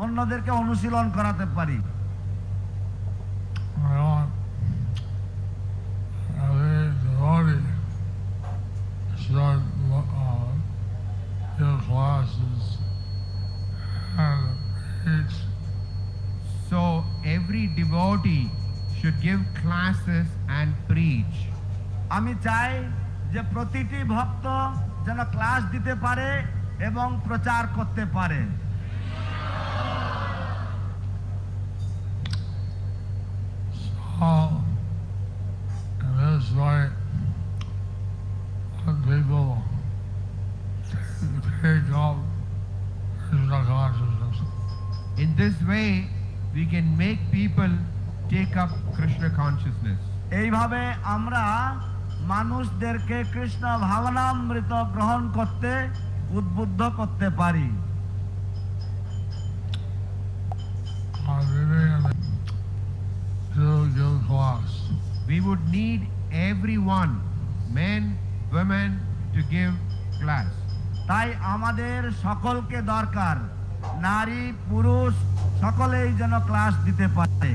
অন্যদেরকে অনুশীলন করাতে পারি। I want every devotee start give classes and teach. So every devotee should give classes and preach. আমি চাই যে প্রতিটি ভক্ত যেন ক্লাস দিতে পারে এবং প্রচার করতে পারে। So, in this way, when people take up Krishna consciousness, In this way, we can make people take up Krishna consciousness. এইভাবে আমরা মানুষদেরকে কৃষ্ণ ভাবনামৃত গ্রহণ করতে উদ্বুদ্ধ করতে পারি। to give class. We would need everyone, men, women, to give class. তাই আমাদের সকলকে দরকার, নারী পুরুষ সকলেই যেন ক্লাস দিতে পারে।